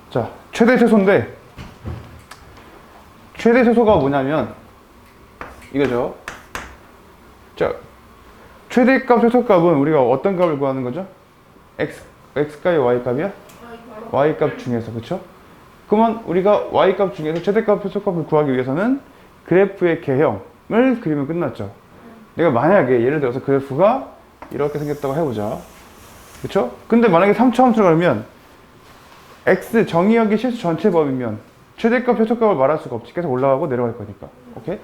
자, 최대 최소인데 최대 최소가 뭐냐면 이거죠. 자, 최대값 최소값은 우리가 어떤 값을 구하는 거죠? x값이 y값이야? y값 중에서, 그쵸? 그러면 우리가 y값 중에서 최대값 최소값을 구하기 위해서는 그래프의 개형을 그리면 끝났죠. 내가 만약에 예를 들어서 그래프가 이렇게 생겼다고 해보자, 그쵸? 근데 만약에 3차 함수를 그러면 x 정의역이 실수 전체 범위면 최대값 최소값을 말할 수가 없지. 계속 올라가고 내려갈 거니까. 오케이?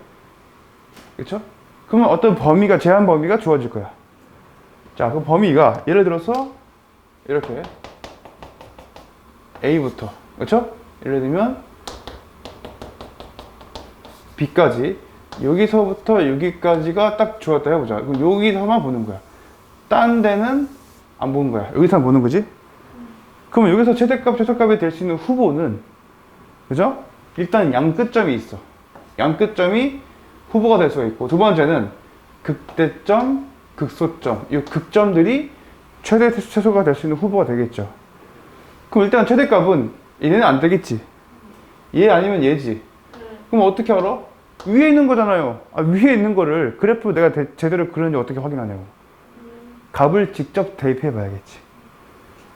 그쵸? 그러면 어떤 범위가, 제한 범위가 주어질 거야. 자, 그 범위가 예를 들어서 이렇게 A부터, 그쵸? 예를 들면 B까지, 여기서부터 여기까지가 딱 주었다 해보자. 그럼 여기서만 보는 거야. 딴 데는 안 보는 거야. 여기서만 보는 거지? 그러면 여기서 최대값 최소값이 될 수 있는 후보는, 그죠? 일단 양 끝점이 있어. 양 끝점이 후보가 될 수가 있고, 두 번째는 극대점, 극소점, 이 극점들이 최대 최소가 될 수 있는 후보가 되겠죠. 그럼 일단 최대값은 얘는 안 되겠지. 얘 아니면 얘지. 그럼 어떻게 알아? 위에 있는 거잖아요. 위에 있는 거를 그래프 내가 제대로 그렸는지 어떻게 확인하냐고. 값을 직접 대입해 봐야겠지.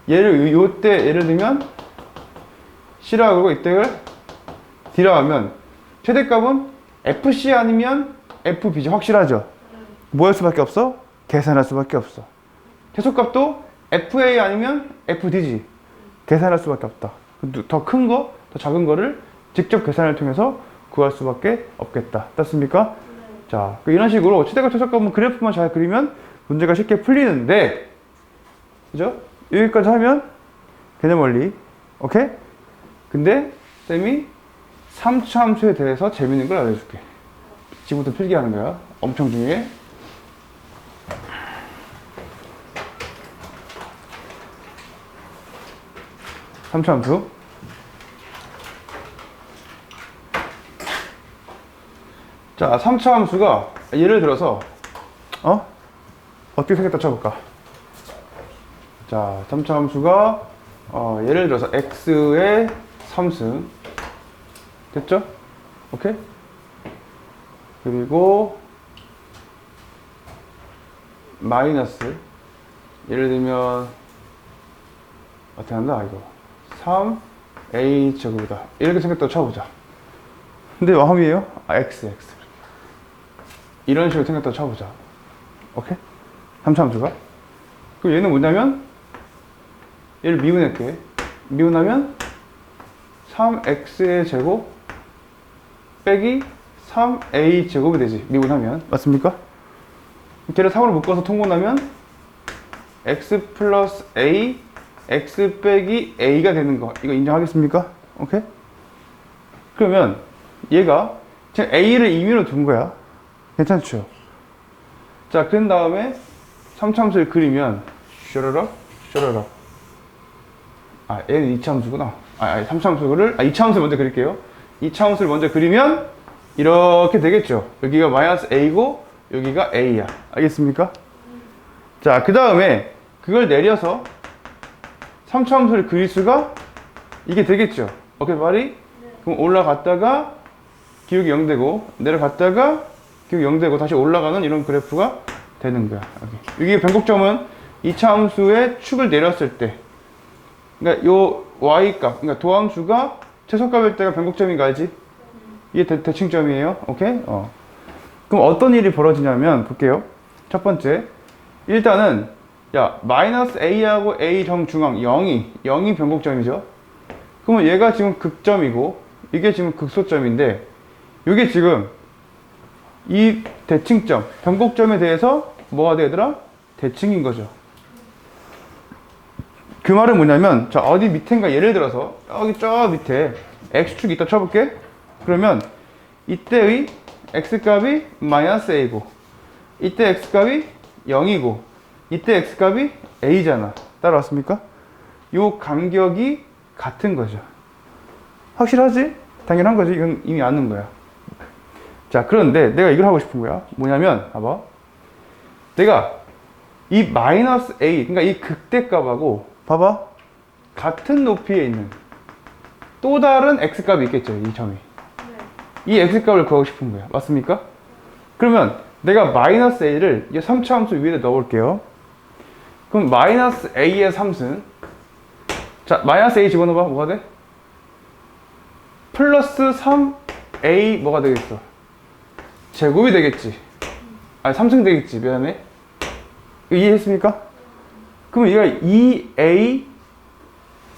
얘를 요때 예를 들면 C라고 하고 이때를 D라고 하면 최대값은 FC 아니면 FB지. 확실하죠? 뭐 할 수밖에 없어? 계산할 수밖에 없어. 최소값도 FA 아니면 FD지. 계산할 수밖에 없다. 더 큰 거, 더 작은 거를 직접 계산을 통해서 구할 수밖에 없겠다. 됐습니까? 자, 이런 식으로 최대값 최소값은 그래프만 잘 그리면 문제가 쉽게 풀리는데, 그죠? 여기까지 하면 개념 원리, 오케이? 근데 쌤이 3차 함수에 대해서 재밌는 걸 알려줄게. 지금부터 필기하는 거야. 엄청 중요해. 삼차 함수. 자, 3차 함수가 예를 들어서 어떻게 생겼다 쳐볼까? 자, 3차 함수가 예를 들어서 x의 3승 됐죠? 오케이? 그리고 마이너스, 예를 들면 어떻게 한다 이거 3a 제곱이다 이렇게 생겼다고 쳐보자. 근데 함이에요? x 이런 식으로 생겼다고 쳐보자. 오케이? 3차 함수가. 그럼 얘는 뭐냐면 얘를 미분할게. 미분하면 3x의 제곱 빼기 3a 제곱이 되지. 미분하면. 맞습니까? 걔를 3으로 묶어서 통분하면 x 플러스 a, x 빼기 a가 되는 거. 이거 인정하겠습니까? 오케이? 그러면 얘가 지금 a를 임의로 둔 거야. 괜찮죠? 자, 그런 다음에 3차 함수를 그리면 슈러럭 슈러럭. 얘는 2차 함수구나. 3차 함수를 2차 함수를 먼저 그릴게요. 2차 함수를 먼저 그리면 이렇게 되겠죠. 여기가 마이너스 a고 여기가 a야. 알겠습니까? 자, 그 다음에 그걸 내려서 3차 함수를 그릴 수가 이게 되겠죠. 오케이, 말이? 그럼 올라갔다가 기울기 0되고 내려갔다가 기울기 0되고 다시 올라가는 이런 그래프가 되는 거야. 여기 변곡점은 2차 함수의 축을 내렸을 때, 그러니까 요 y값, 그러니까 도함수가 최소값일 때가 변곡점인가 알지? 이게 대칭점이에요. 오케이? 그럼 어떤 일이 벌어지냐면 볼게요. 첫 번째, 일단은 마이너스 a하고 a 정중앙 0이 변곡점이죠. 그러면 얘가 지금 극점이고 이게 지금 극소점인데, 이게 지금 이 대칭점, 변곡점에 대해서 뭐가 되더라? 대칭인 거죠. 그 말은 뭐냐면, 자, 어디 밑인가, 예를 들어서 여기 저 밑에 x축이 있다 쳐볼게. 그러면 이때의 x값이 마이너스 a고 이때 x값이 0이고 이때 x값이 a잖아. 따라왔습니까? 요 간격이 같은 거죠. 확실하지? 당연한 거지. 이건 이미 아는 거야. 자, 그런데 내가 이걸 하고 싶은 거야. 뭐냐면 봐봐, 내가 이 마이너스 a, 그러니까 이 극대값하고 봐봐, 같은 높이에 있는 또 다른 x값이 있겠죠. 이 점이. 이 x값을 구하고 싶은 거야. 맞습니까? 그러면 내가 마이너스 a를 이 3차 함수 위에 넣어볼게요. 그럼 마이너스 a의 3승, 자 마이너스 a 집어넣어봐. 뭐가 돼? 플러스 3a 뭐가 되겠어? 제곱이 되겠지. 아니 3승 되겠지. 미안해. 이거 이해했습니까? 그럼 얘가 2a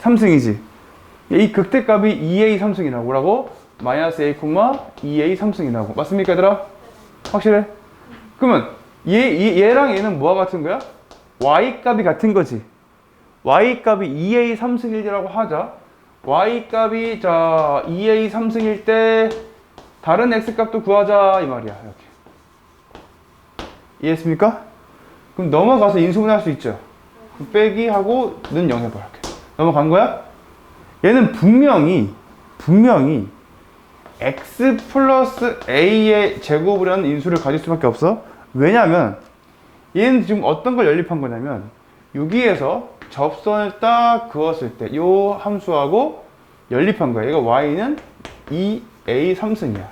3승이지. 이 극대값이 2a 3승이라고. 뭐라고? 마이너스 a, 2a 3승이라고. 맞습니까 얘들아? 확실해? 그러면 얘랑 얘는 뭐가 같은 거야? y 값이 같은 거지. y 값이 2a 3승이라고 하자. y 값이 자 2a 3승일 때 다른 x 값도 구하자 이 말이야. 이렇게. 이해했습니까? 그럼 넘어가서 인수분해할 수 있죠. 빼기 하고 는 0 해봐. 이렇게. 넘어간 거야? 얘는 분명히 x 플러스 a의 제곱을 하는 인수를 가질 수밖에 없어. 왜냐면 얘는 지금 어떤 걸 연립한 거냐면 여기에서 접선을 딱 그었을 때 이 함수하고 연립한 거야. 얘가 y는 2a 3승이야.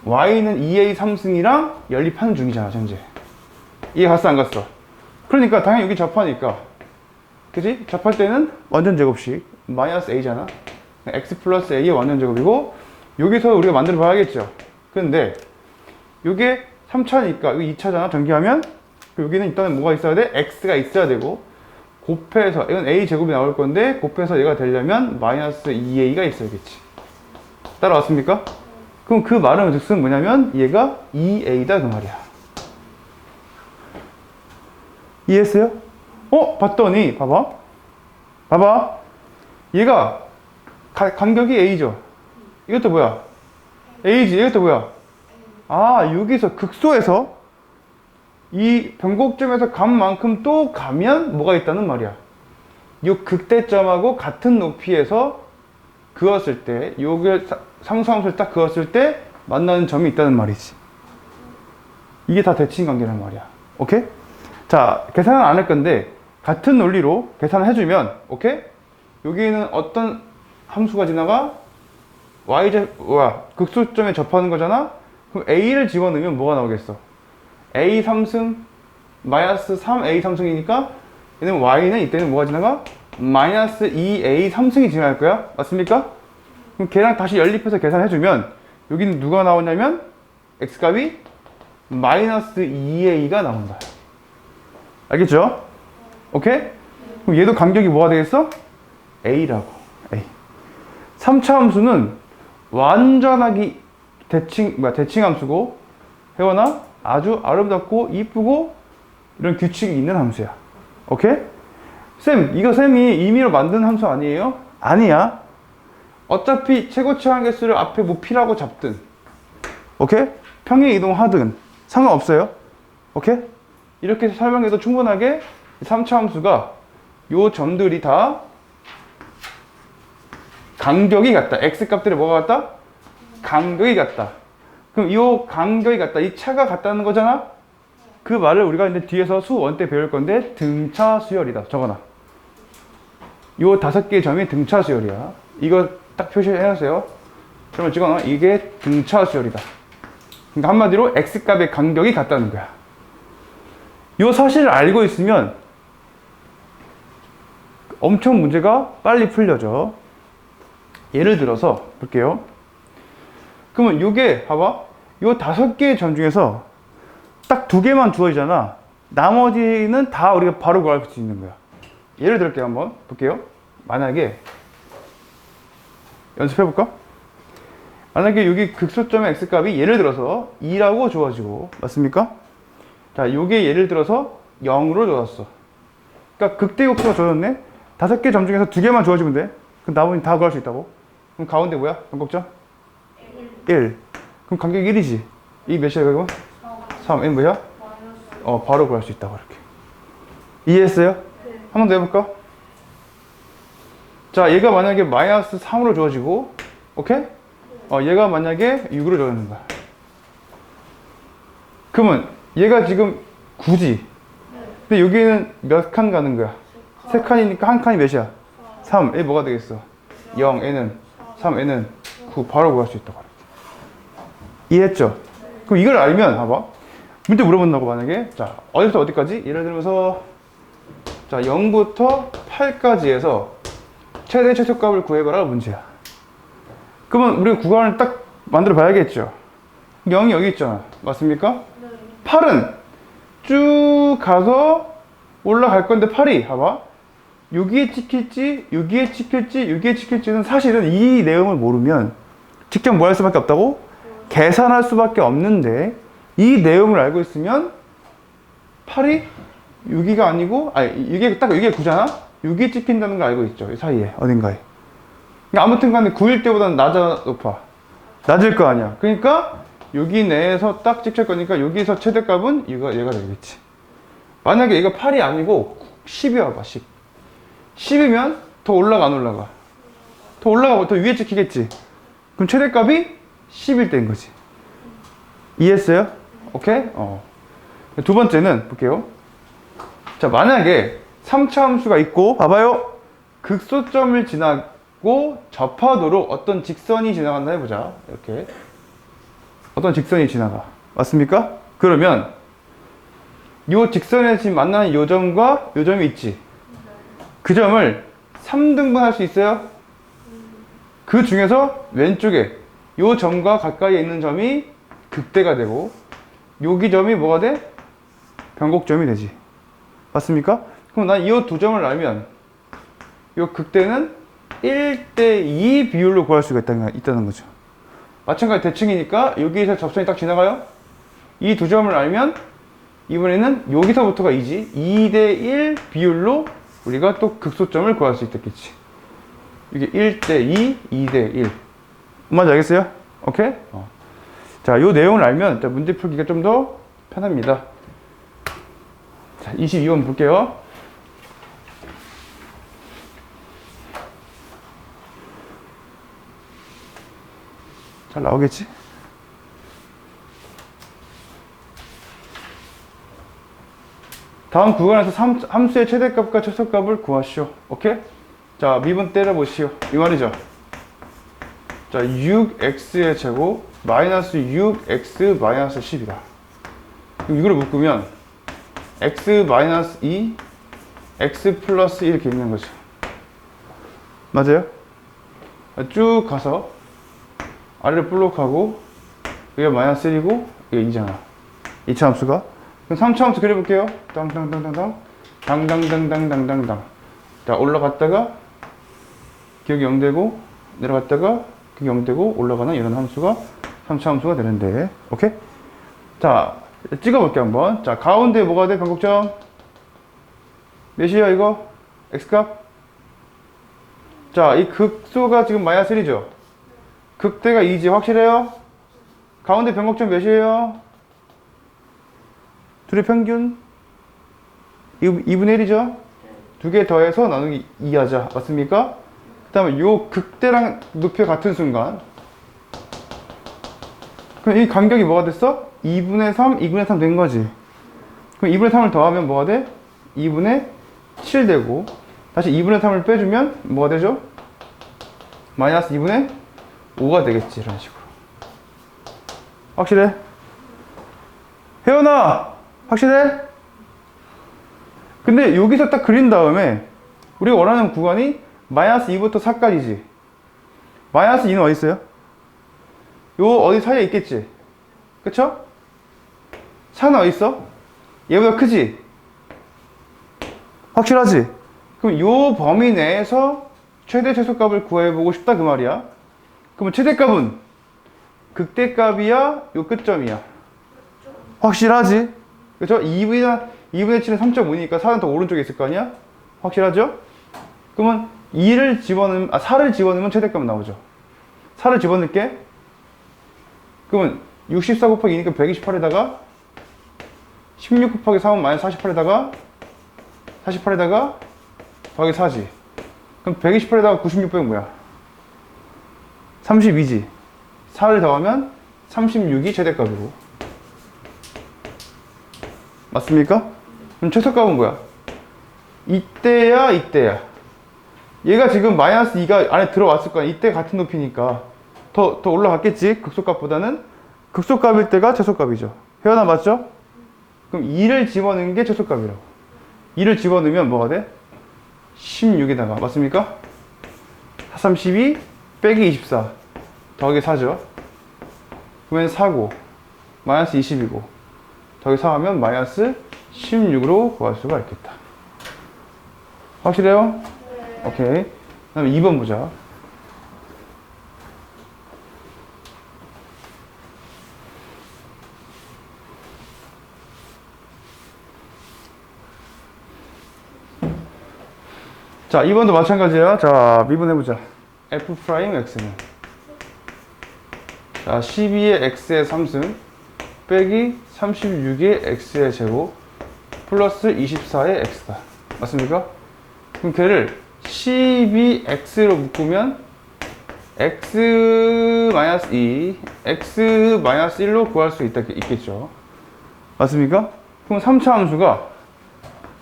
y는 2a 3승이랑 연립하는 중이잖아 현재. 이해 갔어 안 갔어? 그러니까 당연히 여기 접하니까, 그치? 접할 때는 완전 제곱식 마이너스 a잖아. x 플러스 a의 완전 제곱이고, 여기서 우리가 만들어 봐야겠죠. 근데 이게 3차니까 이거 2차잖아. 전기하면 여기는 일단 뭐가 있어야 돼? x가 있어야 되고, 곱해서 이건 a 제곱이 나올 건데 곱해서 얘가 되려면 마이너스 2a가 있어야겠지. 따라왔습니까? 그럼 그 말은 즉슨 뭐냐면 얘가 2a다 그 말이야. 이해했어요? 봤더니 봐봐 얘가 간격이 a죠. 이것도 뭐야? a지. 이것도 뭐야? 아, 여기서 극소에서 이 변곡점에서 간 만큼 또 가면 뭐가 있다는 말이야. 이 극대점하고 같은 높이에서 그었을 때, 요게 상수함수를 딱 그었을 때 만나는 점이 있다는 말이지. 이게 다 대칭 관계란 말이야. 오케이? 자, 계산은 안 할 건데 같은 논리로 계산을 해주면, 오케이? 여기는 어떤 함수가 지나가? 극소점에 접하는 거잖아? 그럼 a를 집어넣으면 뭐가 나오겠어? a 3승 마이너스 3a 3승이니까 얘는 y는 이때는 뭐가 지나가? 마이너스 2a 3승이 지나갈 거야. 맞습니까? 그럼 걔랑 다시 연립해서 계산해주면 여기는 누가 나오냐면 x값이 마이너스 2a가 나온다. 알겠죠? 오케이? 그럼 얘도 간격이 뭐가 되겠어? a라고. a. 3차 함수는 완전하게 대칭 함수고, 혜원아 아주 아름답고 이쁘고 이런 규칙이 있는 함수야. 오케이? 쌤, 이거 쌤이 임의로 만든 함수 아니에요? 아니야. 어차피 최고치 한계수를 앞에 뭐 p라고 잡든, 오케이? 평행 이동하든 상관없어요. 오케이? 이렇게 설명해도 충분하게 3차 함수가 요 점들이 다 간격이 같다. x 값들이 뭐가 같다? 간격이 같다. 그럼 이 간격이 같다. 이 차가 같다는 거잖아? 그 말을 우리가 이제 뒤에서 수원 때 배울 건데 등차 수열이다. 적어놔. 요 5개의 점이 등차 수열이야. 이거 딱 표시해놓으세요. 그러면 찍어놔. 이게 등차 수열이다. 그러니까 한마디로 x 값의 간격이 같다는 거야. 요 사실을 알고 있으면 엄청 문제가 빨리 풀려져. 예를 들어서 볼게요. 그러면 요게 봐봐. 요 5개의 점 중에서 딱 2개만 주어지잖아. 나머지는 다 우리가 바로 구할 수 있는 거야. 예를 들게요. 한번 볼게요. 만약에 연습해볼까? 만약에 여기 극소점의 x값이 예를 들어서 2라고 주어지고, 맞습니까? 자, 요게 예를 들어서 0으로 주어졌어. 그러니까 극대극소가 주어졌네. 5개 점 중에서 2개만 주어지면 돼. 그럼 나머지 다 구할 수 있다고. 그럼 가운데 뭐야? 변곡점? 1. 그럼 간격 1이지. 이 몇이야 그러면? 3. 얘는 뭐야? 바로 구할 수 있다고 이렇게. 이해했어요? 네. 한 번 더 해볼까? 자, 얘가 만약에 마이너스 3으로 주어지고, 오케이? 얘가 만약에 6으로 주어지는 거야. 그러면 얘가 지금 9지. 근데 여기는 몇 칸 가는 거야? 3칸이니까 한 칸이 몇이야? 3. 얘 뭐가 되겠어? 0. 얘는 3. 얘는 9. 바로 구할 수 있다고. 이해했죠? 그럼 이걸 알면 봐봐. 문제 물어본다고 만약에 자 어디부터 어디까지? 예를 들면서 자 0부터 8까지 해서 최대 최소값을 구해봐라 문제야. 그러면 우리가 구간을 딱 만들어 봐야겠죠. 0이 여기 있잖아. 맞습니까? 8은 쭉 가서 올라갈 건데 8이 봐봐. 여기에 찍힐지 여기에 찍힐지 여기에 찍힐지는 사실은 이 내용을 모르면 직접 뭐 할 수밖에 없다고? 계산할 수밖에 없는데 이 내용을 알고 있으면 8이 6이가 아니고 이게 딱 여기에 9잖아? 6이 찍힌다는 걸 알고 있죠. 이 사이에 어딘가에. 그러니까 아무튼 간에 9일 때보다는 낮아 높아? 낮을 거 아니야. 그러니까 여기 내에서 딱 찍힐 거니까 여기서 최대값은 얘가 되겠지. 만약에 얘가 8이 아니고 10이 와봐. 10이면 더 올라가 안 올라가? 더 올라가고 더 위에 찍히겠지. 그럼 최대값이 10일 때인 거지. 이해했어요? 오케이? 두 번째는 볼게요. 자, 만약에 3차 함수가 있고 봐봐요. 극소점을 지나고 접하도록 어떤 직선이 지나간다 해보자. 이렇게 어떤 직선이 지나가. 맞습니까? 그러면 이 직선에 지금 만나는 이 점과 이 점이 있지. 그 점을 3등분 할 수 있어요? 그 중에서 왼쪽에 이 점과 가까이에 있는 점이 극대가 되고 여기 점이 뭐가 돼? 변곡점이 되지. 맞습니까? 그럼 난 이 두 점을 알면 이 극대는 1대2 비율로 구할 수가 있다는 거죠. 마찬가지 대칭이니까 여기에서 접선이 딱 지나가요. 이 두 점을 알면 이번에는 여기서부터가 2지. 2대1 비율로 우리가 또 극소점을 구할 수 있겠지. 이게 1대2, 2대1. 뭔지 알겠어요? 오케이? 자, 요 내용을 알면 문제 풀기가 좀 더 편합니다. 자, 22번 볼게요. 잘 나오겠지? 다음 구간에서 함수의 최대값과 최소값을 구하시오. 오케이? 자, 미분 때려보시오. 이 말이죠. 자, 6x의 제곱 마이너스 6x 마이너스 10이다. 이걸 묶으면 x 마이너스 2, x 플러스 1 이렇게 있는 거죠. 맞아요? 쭉 가서 아래를 볼록하고 이게 마이너스 1이고 이게 2잖아. 2차 함수가. 그럼 3차 함수 그려볼게요. 땅땅땅땅땅 당당당당당당당. 자, 올라갔다가 기억이 0 되고 내려갔다가 기억이 0 되고 올라가는 이런 함수가 3차 함수가 되는데. 오케이? 자, 찍어볼게요 한번. 자, 가운데 뭐가 돼? 변곡점 몇이야 이거? x값? 자, 이 극소가 지금 마이너스 1이죠? 극대가 2지 확실해요? 가운데 변곡점 몇이에요? 둘의 평균 2분의 1이죠? 두 개 더해서 나누기 2 하자. 맞습니까? 그 다음에 요 극대랑 높이가 같은 순간 그럼 이 간격이 뭐가 됐어? 2분의 3, 2분의 3 된 거지. 그럼 2분의 3을 더하면 뭐가 돼? 2분의 7 되고 다시 2분의 3을 빼주면 뭐가 되죠? 마이너스 2분의 5가 되겠지. 이런 식으로. 확실해? 혜연아! 확실해? 근데 여기서 딱 그린 다음에 우리가 원하는 구간이 마이너스 2부터 4까지지. 마이너스 2는 어디 있어요? 요 어디 사이에 있겠지? 그쵸? 4는 어디 있어? 얘보다 크지? 확실하지? 그럼 요 범위 내에서 최대 최소값을 구해보고 싶다 그 말이야. 그러면 최대값은 극대값이야? 요 끝점이야? 확실하지? 그쵸? 2분의 7은 3.5니까 4는 더 오른쪽에 있을 거 아니야? 확실하죠? 그러면 4를 집어넣으면 최대값은 나오죠. 4를 집어넣을게. 그러면 64 곱하기 2니까 128에다가 16 곱하기 3은 마이너스 48에다가 더하기 4지. 그럼 128에다가 96 빼면 뭐야? 32지. 4를 더하면 36이 최대값이고. 맞습니까? 그럼 최소값은 뭐야? 이때야, 이때야. 얘가 지금 마이너스 2가 안에 들어왔을 거야. 이때 같은 높이니까 더 올라갔겠지. 극소값보다는. 극소값일 때가 최소값이죠. 혜연아 맞죠? 그럼 2를 집어넣는 게 최소값이라고. 2를 집어넣으면 뭐가 돼? 16에다가 맞습니까? 432 빼기 24 더하기 4죠. 그러면 4고 마이너스 20이고 더하기 4하면 마이너스 16으로 구할 수가 있겠다. 확실해요? 네. 오케이. 그 다음에 2번 보자. 자, 2번도 마찬가지야. 자, 미분해보자. f'x는 자, 12의 x의 3승 빼기 36의 x의 제곱 플러스 24의 x다. 맞습니까? 그럼 걔를 12x로 묶으면 x-2, x-1로 구할 수 있겠죠. 맞습니까? 그럼 3차 함수가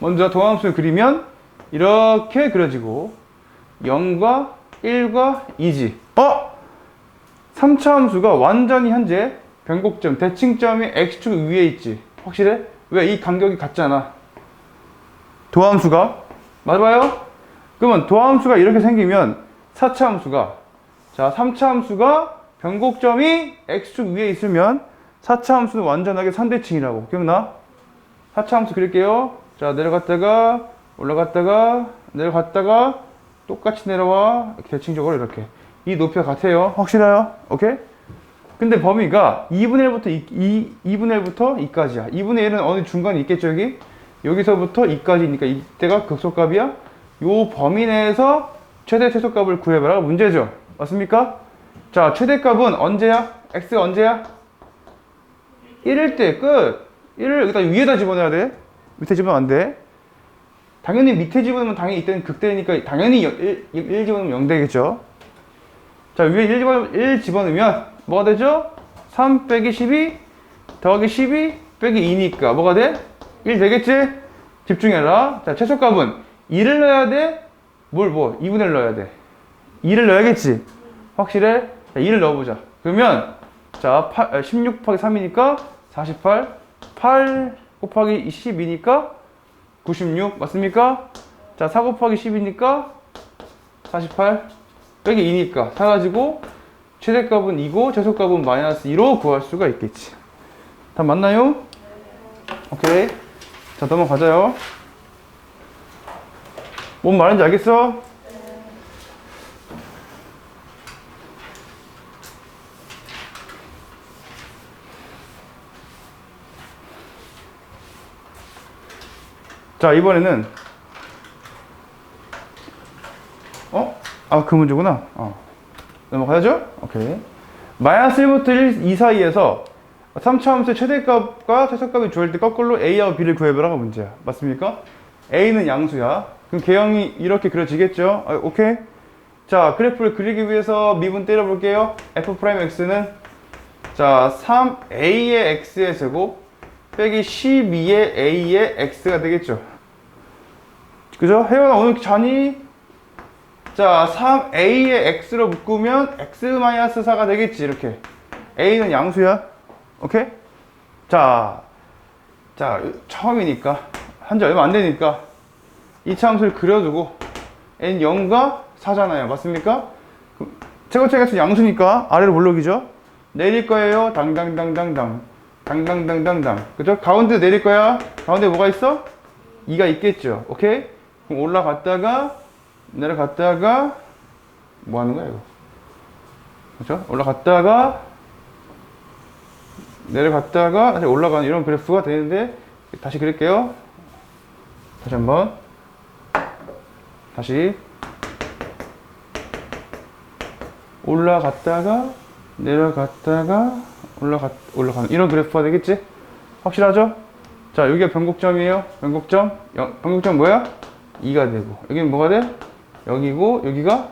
먼저 도함수를 그리면 이렇게 그려지고 0과 1과 2지. 3차 함수가 완전히 현재 변곡점, 대칭점이 x축 위에 있지. 확실해? 왜? 이 간격이 같잖아. 도함수가 맞아요? 그러면 도함수가 이렇게 생기면 4차 함수가 자 3차 함수가 변곡점이 x축 위에 있으면 4차 함수는 완전하게 선대칭이라고. 기억나? 4차 함수 그릴게요. 자 내려갔다가 올라갔다가 내려갔다가 똑같이 내려와. 대칭적으로 이렇게 이 높이가 같아요. 확실해요? 오케이? 근데 범위가 2분의 1부터 2까지야 2분의 1은 어느 중간에 있겠죠. 여기서부터 2까지니까 이때가 극소값이야. 요 범위 내에서 최대 최소값을 구해봐라 문제죠. 맞습니까? 자 최대값은 언제야? x가 언제야? 1일 때 끝. 1을 여기다 위에다 집어넣어야 돼. 밑에 집어넣으면 안 돼. 당연히 밑에 집어넣으면 당연히 이때는 극대니까 당연히 1 집어넣으면 0 되겠죠. 자 위에 1 집어넣으면 뭐가 되죠? 3 빼기 12 더하기 12 빼기 2니까 뭐가 돼? 1 되겠지? 집중해라. 자 최소값은 2를 넣어야 돼? 2분의 1 넣어야 돼? 2를 넣어야겠지? 확실해? 자 2를 넣어보자. 그러면 자 16 곱하기 3이니까 48 8 곱하기 12니까 96 맞습니까? 자 4 곱하기 10이니까 48 빼기 2니까 사라지고 최대값은 2고 최소값은 마이너스 2로 구할 수가 있겠지. 다 맞나요? 오케이. 자 넘어가자요. 뭔 말인지 알겠어? 자 이번에는 그 문제구나. 넘어가야죠? 오케이. 마이너스 1부터 2 사이에서 3차 함수의 최대값과 최소값이 주어질 때 거꾸로 A와 B를 구해보라가 문제야. 맞습니까? A는 양수야. 그럼 개형이 이렇게 그려지겠죠? 오케이. 자 그래프를 그리기 위해서 미분 때려볼게요. f'x는 자 3a의 x의 제곱 빼기 12의 a의 x가 되겠죠. 그죠? 혜연아 오늘 자니? 자 3a의 x로 묶으면 x-4가 되겠지. 이렇게 a는 양수야. 오케이? 자 처음이니까 한지 얼마 안 되니까 2차 함수를 그려두고 n 0과 4잖아요. 맞습니까? 최고차계수 양수니까 아래로 물러기죠. 내릴 거예요. 당당당당당 당당당당당. 그죠? 가운데 내릴 거야. 가운데 뭐가 있어? 2가 있겠죠. 오케이? 그럼 올라갔다가 내려갔다가 뭐 하는 거야 이거? 그렇죠? 올라갔다가 내려갔다가 다시 올라가는 이런 그래프가 되는데 다시 그릴게요. 다시 한번 다시 올라갔다가 내려갔다가 올라가는 이런 그래프가 되겠지? 확실하죠? 자 여기가 변곡점이에요. 변곡점 뭐야? 2가 되고 여기는 뭐가 돼? 여기고 여기가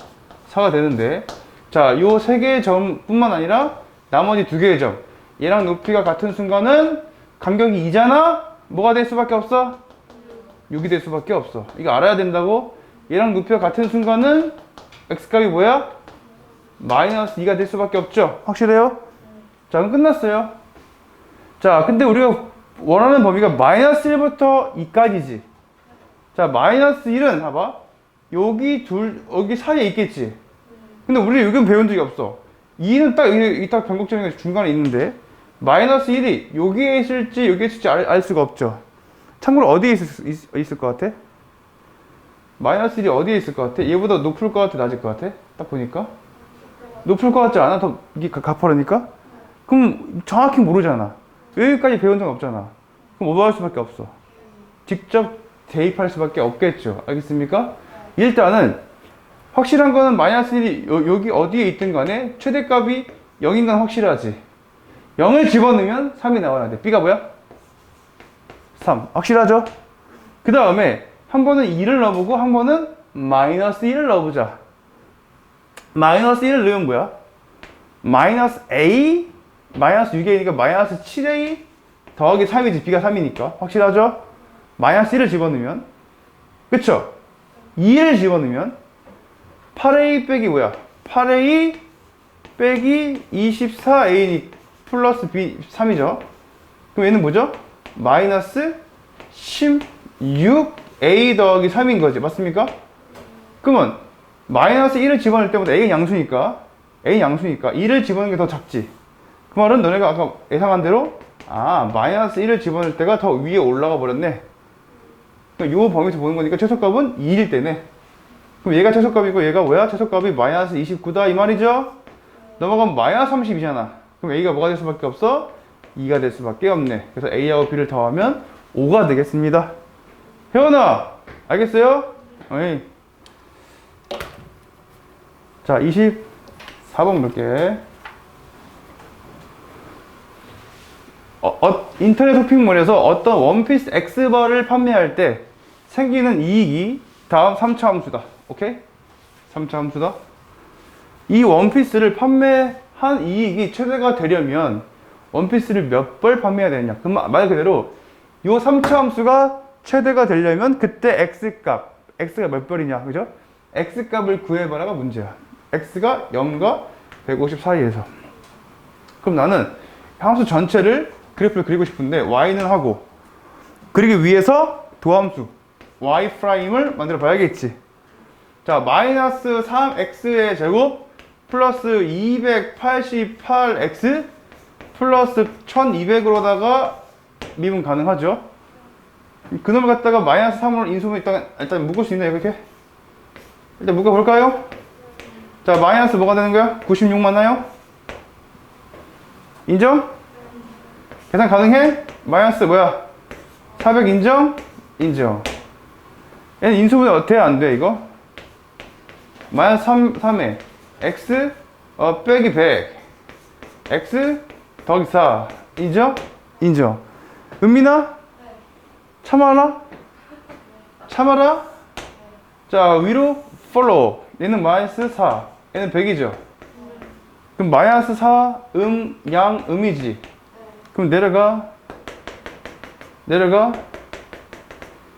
4가 되는데 자 요 3개의 점 뿐만 아니라 나머지 2개의 점 얘랑 높이가 같은 순간은 간격이 2잖아? 뭐가 될 수밖에 없어? 6이 될 수밖에 없어. 이거 알아야 된다고. 얘랑 높이가 같은 순간은 x값이 뭐야? 마이너스 2가 될 수밖에 없죠. 확실해요? 자, 그럼 끝났어요. 자, 근데 우리가 원하는 범위가 마이너스 1부터 2까지지. 자, 마이너스 1은 봐봐. 여기 사이에 있겠지. 근데 우리 여기는 배운 적이 없어. 2는 딱 여기 딱 변곡점이 중간에 있는데 마이너스 1이 여기에 있을지 여기에 있을지 알 수가 없죠. 참고로 어디에 있을 것 같아? 마이너스 1이 어디에 있을 것 같아? 얘보다 높을 것 같아? 낮을 것 같아? 딱 보니까 높을 것 같지 않아? 더 이게 가파르니까? 그럼 정확히 모르잖아. 여기까지 배운 적 없잖아. 그럼 뭐 할 수밖에 없어? 직접 대입할 수밖에 없겠죠. 알겠습니까? 일단은 확실한 거는 마이너스 1이 여기 어디에 있든 간에 최대값이 0인 건 확실하지. 0을 집어넣으면 3이 나와야 돼. B가 뭐야? 3. 확실하죠? 그 다음에 한 번은 2를 넣어보고 한 번은 마이너스 1을 넣어보자. 마이너스 1을 넣으면 뭐야? 마이너스 A 마이너스 6A니까 마이너스 7A 더하기 3이지. B가 3이니까. 확실하죠? 마이너스 1을 집어넣으면 그쵸? 2를 집어넣으면 8A 빼기 뭐야? 8A 빼기 24A 플러스 B 3이죠. 그럼 얘는 뭐죠? 마이너스 16A 더하기 3인 거지. 맞습니까? 그러면 마이너스 1을 집어넣을 때보다 A는 양수니까 2를 집어넣는 게 더 작지. 그 말은 너네가 아까 예상한 대로 마이너스 1을 집어넣을 때가 더 위에 올라가 버렸네. 그럼 요 범위에서 보는 거니까 최소값은 2일 때네. 그럼 얘가 최소값이고 얘가 뭐야? 최소값이 마이너스 29다 이 말이죠? 넘어가면 마이너스 30이잖아. 그럼 A가 뭐가 될 수밖에 없어? 2가 될 수밖에 없네. 그래서 A하고 B를 더하면 5가 되겠습니다. 혜원아 알겠어요? 어이. 자 24번 볼게. 인터넷 쇼핑몰에서 어떤 원피스 X바를 판매할 때 생기는 이익이 다음 3차 함수다. 오케이? 3차 함수다. 이 원피스를 판매한 이익이 최대가 되려면 원피스를 몇 벌 판매해야 되느냐. 그럼 말 그대로 이 3차 함수가 최대가 되려면 그때 X값, X가 몇 벌이냐. 그죠? X값을 구해봐라가 문제야. X가 0과 150 사이에서. 그럼 나는 함수 전체를 그래프를 그리고 싶은데 Y는 하고 그리기 위해서 도함수 Y''을 만들어 봐야겠지. 자, 마이너스 3x의 제곱 플러스 288x 플러스 1200으로다가 미분 가능하죠. 그놈을 갖다가 마이너스 3으로 인수분 일단 묶을 수 있나요? 이렇게? 일단 묶어볼까요? 자, 마이너스 뭐가 되는 거야? 96 맞나요? 인정? 계산 가능해? 마이너스 뭐야? 400 인정? 인정. 얘는 인수분해 어때? 안 돼, 이거? 마이너스 3에 x 빼기 100 x 더하기 4 인정? 인정. 은민아? 참아라? 참아라? 자, 위로 follow. 얘는 마이너스 4 얘는 100이죠. 그럼 마이너스 4 양 음이지. 그럼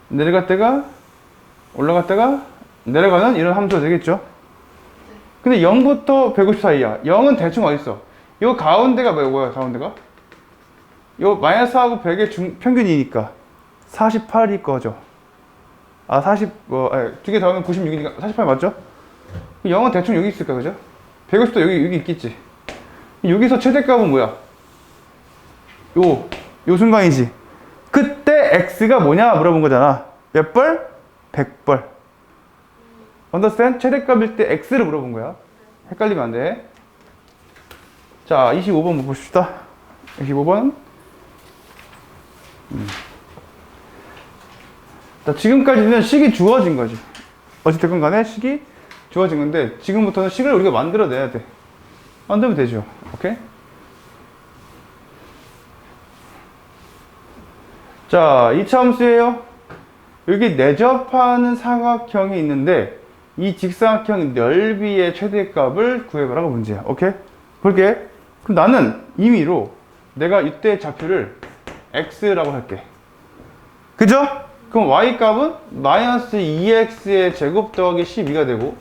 내려갔다가 올라갔다가 내려가는 이런 함수가 되겠죠. 근데 0부터 150 사이야. 0은 대충 어딨어? 요 가운데가 뭐야 가운데가? 요 마이너스하고 100의 평균이니까 48일 거죠. 2개 더하면 96이니까 48 맞죠? 0은 대충 여기 있을까, 그죠? 150도 여기 있겠지. 여기서 최대값은 뭐야? 요 순간이지. 그때 X가 뭐냐 물어본 거잖아. 몇 벌? 100벌. understand? 최대값일 때 X를 물어본 거야. 헷갈리면 안 돼. 자, 25번 봅시다. 25번. 자, 지금까지는 식이 주어진 거지. 어찌됐건 간에 식이 주어진 건데, 지금부터는 식을 우리가 만들어내야 돼. 만들면 되죠. 오케이? 자, 2차 함수예요. 여기 내접하는 사각형이 있는데 이 직사각형 넓이의 최대값을 구해보라가 문제야. 오케이? 볼게. 그럼 나는 임의로 내가 이때 좌표를 x라고 할게. 그죠? 그럼 y 값은 마이너스 2x의 제곱 더하기 12가 되고,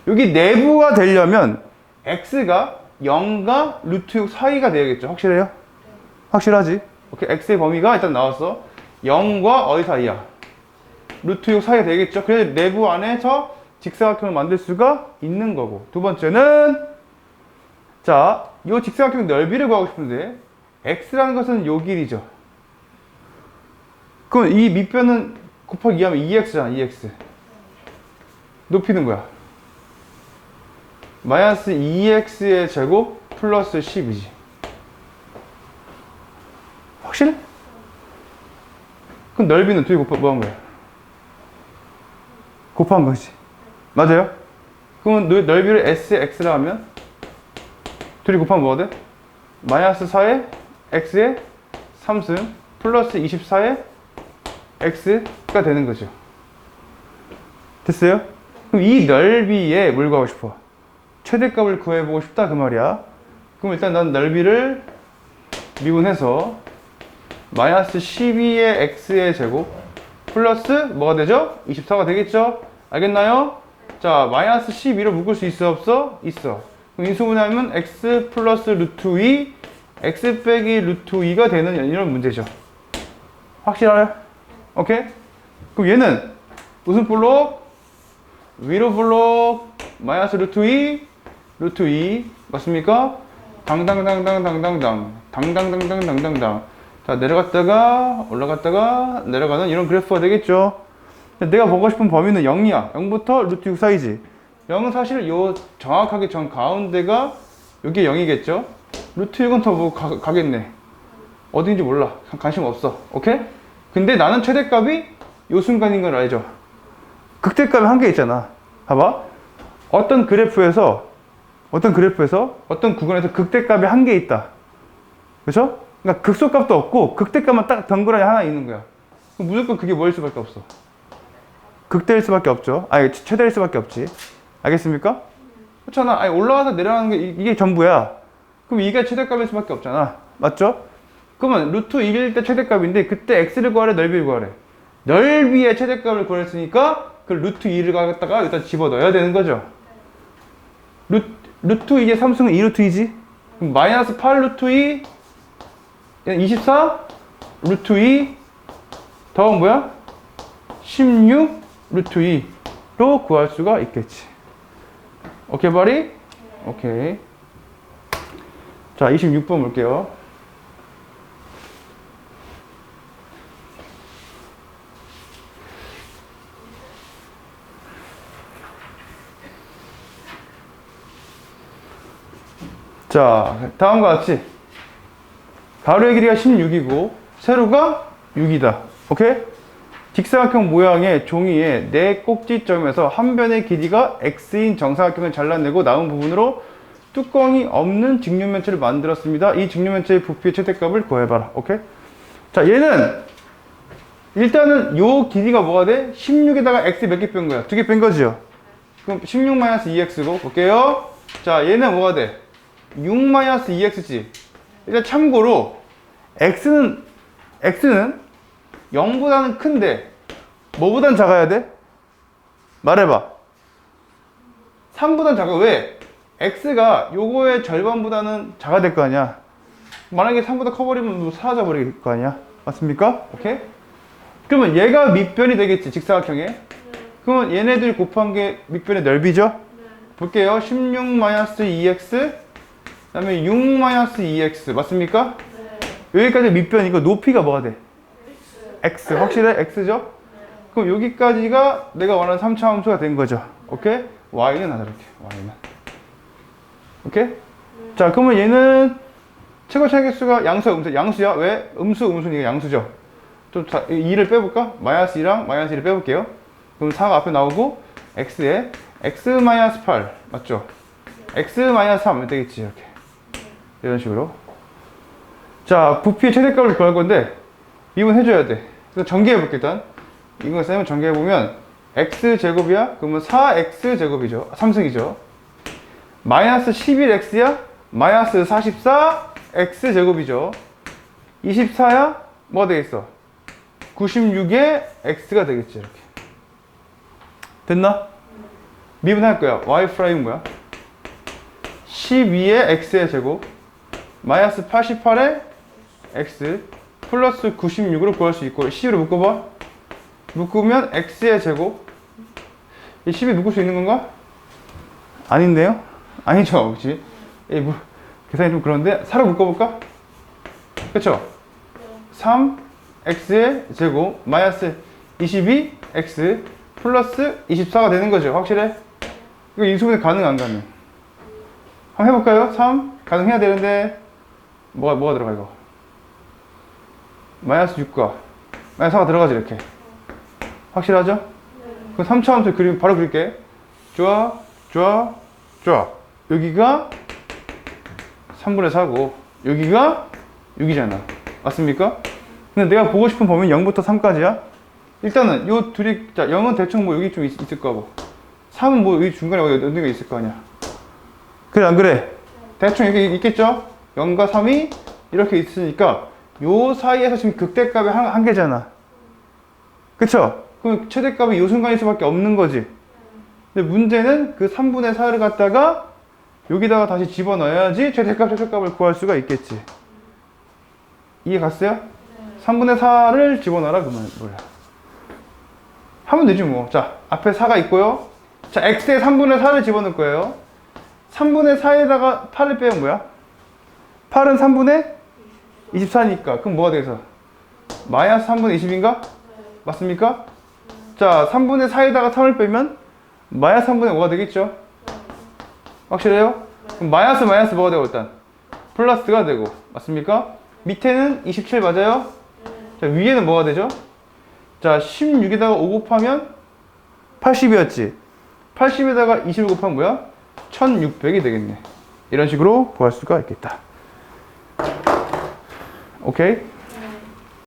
여기 내부가 되려면 x가 0과 루트 6 사이가 되야겠죠. 확실해요? 확실하지? 오케이. x의 범위가 일단 나왔어. 0과 어디 사이야? 루트 6 사이가 되겠죠. 그래서 내부 안에서 직사각형을 만들 수가 있는 거고. 두 번째는, 자, 이 직사각형 넓이를 구하고 싶은데, x라는 것은 요 길이죠. 그럼 이 밑변은 곱하기 2하면 2x잖아, 2x. 높이는 거야. 마이너스 2x의 제곱 플러스 10이지. 확실해? 그럼 넓이는 둘이 뭐 한 거야? 곱한 거지. 맞아요? 그러면 넓이를 s의 x라 하면 둘이 곱하면 뭐가 돼? 마이너스 4의 x의 3승 플러스 24의 x가 되는 거죠. 됐어요? 그럼 이 넓이에 뭘 구하고 싶어? 최대값을 구해보고 싶다 그 말이야. 그럼 일단 난 넓이를 미분해서 마이너스 12의 x의 제곱 플러스 뭐가 되죠? 24가 되겠죠? 알겠나요? 자, 마이너스 12로 묶을 수 있어 없어? 있어. 그럼 인수분해하면 x 플러스 루트 2 x 빼기 루트 2가 되는 이런 문제죠. 확실해요? 오케이? 그럼 얘는 무슨 볼록? 위로 볼록 마이너스 루트 2 루트 2 맞습니까? 당당당당당당당 자, 내려갔다가 올라갔다가 내려가는 이런 그래프가 되겠죠. 내가 보고 싶은 범위는 0이야. 0부터 루트 6 사이지. 0은 사실 요 정확하게 정 가운데가 여기 0이겠죠. 루트 6은 더 뭐 가겠네. 어딘지 몰라. 관심 없어. 오케이? 근데 나는 최대값이 요 순간인 걸 알죠. 극대값이 한 개 있잖아. 봐봐. 어떤 그래프에서 어떤 구간에서 극대값이 한 개 있다. 그렇죠? 그러니까 극소값도 없고 극대값만 딱 덩그러니 하나 있는 거야. 그럼 무조건 그게 뭐일 수밖에 없어? 극대일 수밖에 없죠. 아니 최대일 수밖에 없지. 알겠습니까? 그렇잖아. 아니 올라가서 내려가는 게 이게 전부야. 그럼 이게 최대값일 수밖에 없잖아. 맞죠? 그러면 루트 1일 때 최대값인데 그때 x를 구하래, 넓이를 구하래. 넓이의 최대값을 구했으니까 그 루트 2를 갖다가 일단 집어넣어야 되는 거죠. 루트 2의 3승은 2루트 2지? 그럼 마이너스 8 루트 2 24 루트 2 더하면 뭐야? 16 루트 2로 구할 수가 있겠지. 오케이 바리? 오케이. 자 26번 볼게요. 자, 다음과 같이 가로의 길이가 16이고 세로가 6이다. 오케이? 직사각형 모양의 종이의 네 꼭지점에서 한 변의 길이가 x인 정사각형을 잘라내고 남은 부분으로 뚜껑이 없는 직육면체를 만들었습니다. 이 직육면체의 부피의 최대값을 구해봐라. 오케이? 자, 얘는 일단은 요 길이가 뭐가 돼? 16에다가 x 몇 개 뺀 거야? 두 개 뺀 거죠? 그럼 16-2x고 볼게요. 자, 얘는 뭐가 돼? 6-2x지. 일단 참고로 x는 0보다는 큰데 뭐보단 작아야 돼? 말해봐. 3보단 작아. 왜? x가 요거의 절반보다는 작아야 될 거 아니야. 만약에 3보다 커버리면 사라져 버릴 거 아니야. 맞습니까? 오케이? 그러면 얘가 밑변이 되겠지, 직사각형에. 그러면 얘네들 곱한 게 밑변의 넓이죠? 볼게요. 16-2x 그 다음에 6-2x 맞습니까? 여기까지 밑변이고 높이가 뭐가 돼? x. 확실해? x죠? 그럼 여기까지가 내가 원하는 3차 함수가 된 거죠. 오케이? y는 안 이렇게. y는. 오케이? 자, 그러면 얘는 최고 차계수가 양수야, 음수? 양수야. 왜? 음수니까 양수죠. 좀 2를 빼볼까? 마이너스 2랑 마이너스 1을 빼볼게요. 그럼 4가 앞에 나오고 x에 x-8 맞죠? x-3 되겠지. 이렇게. 이런 식으로. 자, 부피의 최대값을 구할 건데 미분해줘야 돼. 그래서 전개해볼게 일단. 이거 쌤은 전개해보면 x제곱이야? 그러면 4x제곱이죠. 3승이죠. 마이너스 11x야? 마이너스 44x제곱이죠. 24야? 뭐가 되겠어? 96에 x가 되겠지. 이렇게 됐나? 미분할 거야. y 프라임은 뭐야? 12의 x의 제곱 마이너스 88의 x 플러스 96으로 구할 수 있고 10으로 묶어봐. 묶으면 x의 제곱. 이 10이 묶을 수 있는 건가? 아닌데요? 아니죠, 그치? 계산이 좀 그런데 4로 묶어볼까? 그쵸? 3x의 제곱 마이너스 22x 플러스 24가 되는 거죠. 확실해? 이거 인수분해 가능 안 가능? 한번 해볼까요? 3 가능해야 되는데 뭐가 들어가 이거? 마이너스 6과 마이너스 4가 들어가지 이렇게. 확실하죠? 네. 그럼 3차원표 그림 바로 그릴게. 좋아. 여기가 3분의 4고 여기가 6이잖아. 맞습니까? 근데 내가 보고 싶은 범위는 0부터 3까지야. 일단은 요 둘이, 자 0은 대충 뭐 여기 좀 있을 거고 3은 뭐 여기 중간에 어디 가 있을 거 아니야. 그래 안 그래? 대충 여기 있겠죠? 0과 3이 이렇게 있으니까 요 사이에서 지금 극대값이 한 개잖아. 그쵸? 그럼 최대값이 요 순간일 수밖에 없는 거지. 근데 문제는 그 3분의 4를 갖다가 여기다가 다시 집어넣어야지 최대값, 최소값을 구할 수가 있겠지. 이해 갔어요? 네. 3분의 4를 집어넣어라 그러면 뭐야? 하면 되지 뭐. 자, 앞에 4가 있고요. 자, x에 3분의 4를 집어넣을 거예요. 3분의 4에다가 8을 빼면 뭐야? 8은 3분의 24니까 그럼 뭐가 돼서? 마이너스 3분의 20인가? 맞습니까? 자, 3분의 4에다가 3을 빼면 마이너스 3분의 5가 되겠죠? 확실해요? 그럼 마이너스 뭐가 되고 일단? 플러스가 되고 맞습니까? 밑에는 27 맞아요? 자, 위에는 뭐가 되죠? 자, 16에다가 5 곱하면 80이었지? 80에다가 20을 곱하면 뭐야? 1600이 되겠네. 이런 식으로 구할 수가 있겠다. 오케이?